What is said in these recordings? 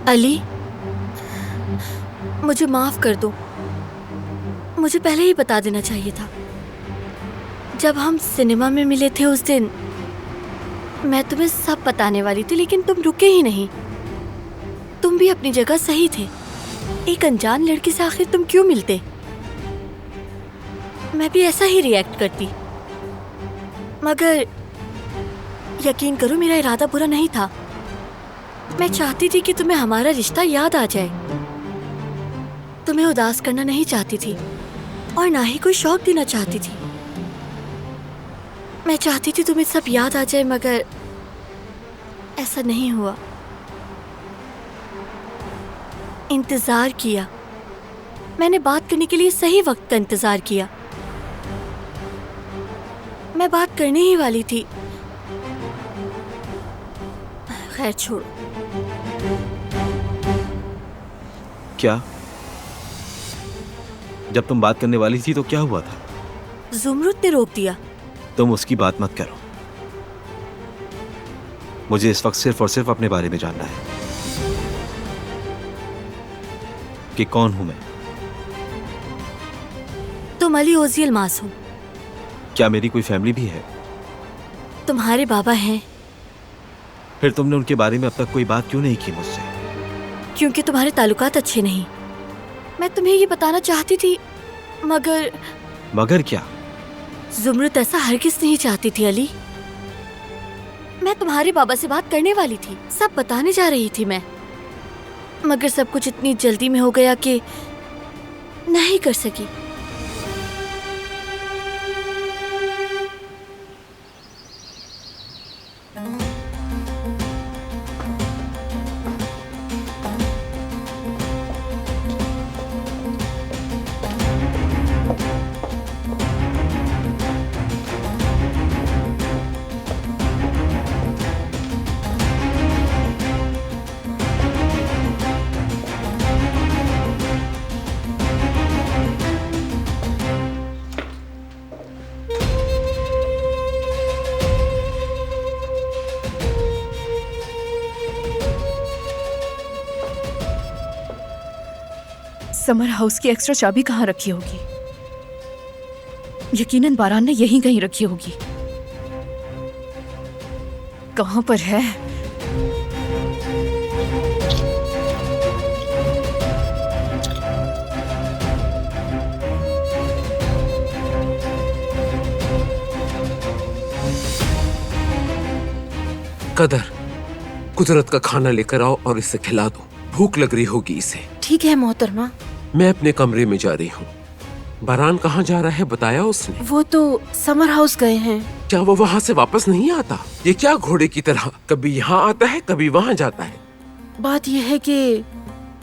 अली, मुझे माफ कर दो। मुझे पहले ही बता देना चाहिए था। जब हम सिनेमा में मिले थे उस दिन, मैं तुम्हें सब बताने वाली थी, लेकिन तुम रुके ही नहीं। तुम भी अपनी जगह सही थे। एक अनजान लड़की से आखिर तुम क्यों मिलते? मैं भी ऐसा ही रिएक्ट करती। मगर यकीन करो, मेरा इरादा बुरा नहीं था। मैं चाहती थी कि तुम्हें हमारा रिश्ता याद आ जाए। तुम्हें उदास करना नहीं चाहती थी और ना ही कोई शौक देना चाहती थी। मैं चाहती थी तुम्हें सब याद आ जाए, मगर ऐसा नहीं हुआ। इंतजार किया। मैंने बात करने के लिए सही वक्त का इंतजार किया। मैं बात करने ही वाली थी। खैर छोड़ो। क्या? जब तुम बात करने वाली थी तो क्या हुआ था? ज़ुमरुद ने रोक दिया। तुम उसकी बात मत करो। मुझे इस वक्त सिर्फ और सिर्फ अपने बारे में जानना है कि कौन हूं मैं। तुम अली ओजी अलमास हो। क्या मेरी कोई फैमिली भी है? तुम्हारे बाबा हैं। फिर तुमने उनके बारे में अब तक कोई बात क्यों नहीं की मुझसे? क्योंकि तुम्हारे ताल्लुकात अच्छे नहीं। मैं तुम्हें ये बताना चाहती थी, मगर मगर क्या? ज़ुमरुद ऐसा हरगिज़ नहीं चाहती थी अली। मैं तुम्हारे बाबा से बात करने वाली थी, सब बताने जा रही थी मैं, मगर सब कुछ इतनी जल्दी में हो गया कि नहीं कर सकी। समर हाउस की एक्स्ट्रा चाबी कहाँ रखी होगी? यकीनन बारान ने यहीं कहीं रखी होगी। कहाँ पर है? कदर, कुदरत का खाना लेकर आओ और इसे खिला दो। भूख लग रही होगी इसे। ठीक है मोहतरमा। मैं अपने कमरे में जा रही हूँ। बारान कहाँ जा रहा है बताया उसने? वो तो समर हाउस गए हैं। क्या वो वहाँ से वापस नहीं आता? ये क्या घोड़े की तरह कभी यहाँ आता है कभी वहाँ जाता है। बात यह है कि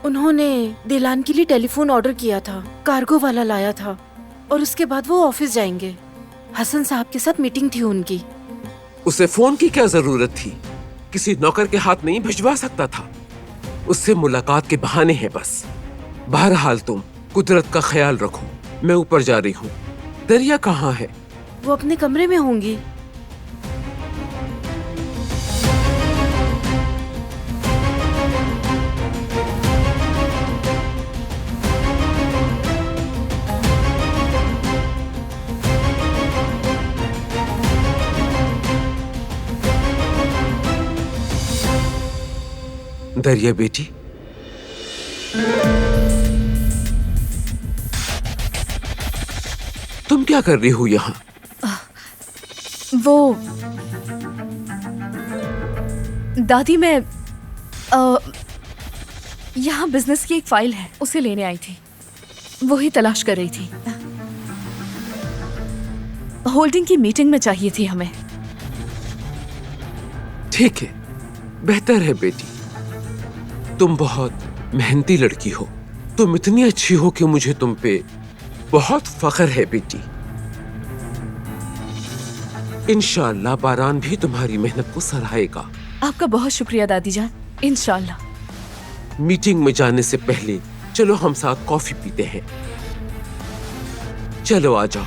उन्होंने दिलान के लिए टेलीफोन ऑर्डर किया था, कार्गो वाला लाया था, और उसके बाद वो ऑफिस जाएंगे। हसन साहब के साथ मीटिंग थी उनकी। उसे फोन की क्या जरूरत थी? किसी नौकर के हाथ नहीं भिजवा सकता था? उससे मुलाकात के बहाने हैं बस। बहरहाल तुम कुदरत का ख्याल रखो। मैं ऊपर जा रही हूँ। दरिया कहाँ है? वो अपने कमरे में होंगी। दरिया बेटी, तुम क्या कर रही हो यहाँ? वो दादी, मैं यहाँ बिजनेस की एक फाइल है, उसे लेने आई थी। वो ही तलाश कर रही थी। होल्डिंग की मीटिंग में चाहिए थी हमें। ठीक है, बेहतर है बेटी। तुम बहुत मेहनती लड़की हो। तुम इतनी अच्छी हो कि मुझे तुम पे बहुत फख्र है बेटी। इंशाअल्लाह बारान भी तुम्हारी मेहनत को सराहेगा। आपका बहुत शुक्रिया दादी जान। इंशाअल्लाह। मीटिंग में जाने से पहले चलो हम साथ कॉफी पीते हैं। चलो आ जाओ।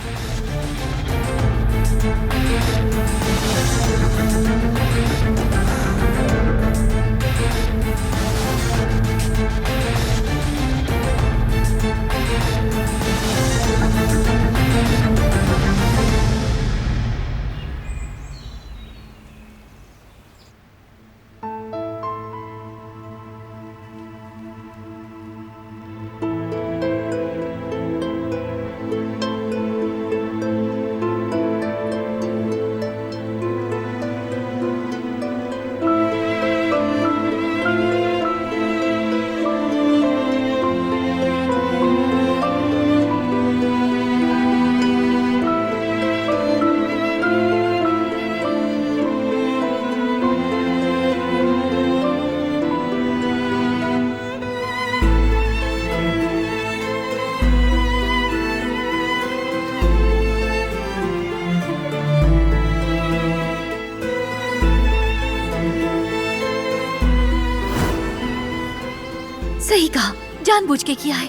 सही कहा, जानबूझ के किया है।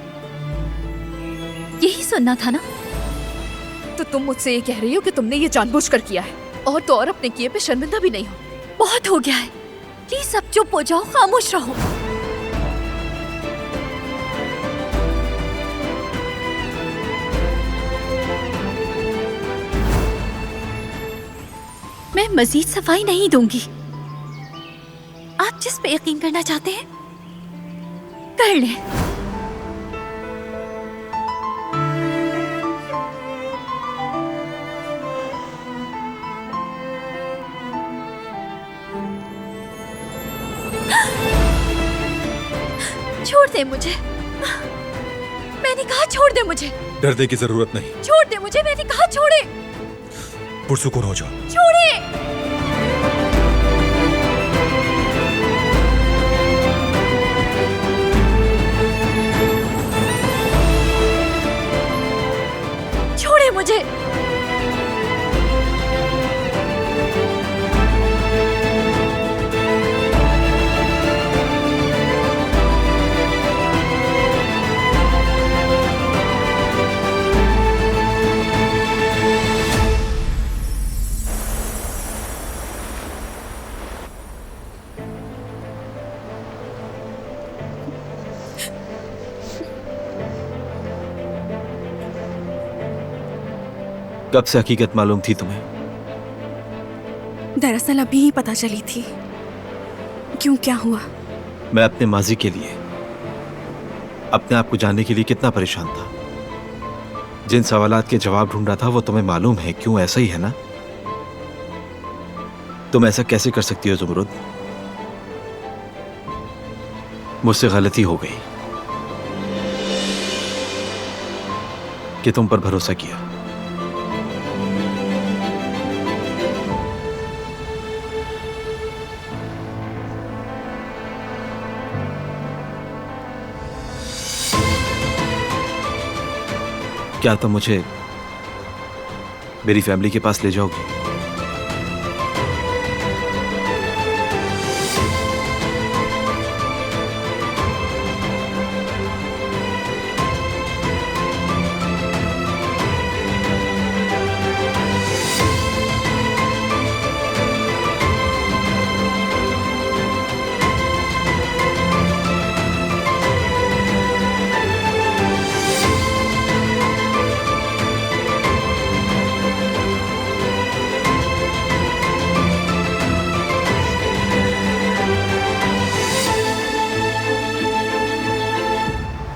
यही सुनना था ना। तो तुम मुझसे ये कह रही हो कि तुमने ये जानबूझकर किया है, और तो और अपने किए पे शर्मिंदा भी नहीं हो। बहुत हो गया है, प्लीज सब चुप हो जाओ, खामोश रहो। मैं मजीद सफाई नहीं दूंगी। आप जिस पे यकीन करना चाहते हैं कर लें। छोड़ दे मुझे, मैंने कहा छोड़ दे मुझे। डरने की जरूरत नहीं, छोड़ दे मुझे, मैंने कहा छोड़े। पुरसुकून हो जाओ। छोड़े। छोड़े मुझे। कब से हकीकत मालूम थी तुम्हें? दरअसल अभी ही पता चली थी। क्यों, क्या हुआ? मैं अपने माजी के लिए, अपने आप को जानने के लिए कितना परेशान था। जिन सवालात के जवाब ढूंढ रहा था वो तुम्हें मालूम है क्यों, ऐसा ही है ना? तुम ऐसा कैसे कर सकती हो ज़ुमरुद? मुझसे गलती हो गई कि तुम पर भरोसा किया। क्या तुम मुझे मेरी फैमिली के पास ले जाओगी?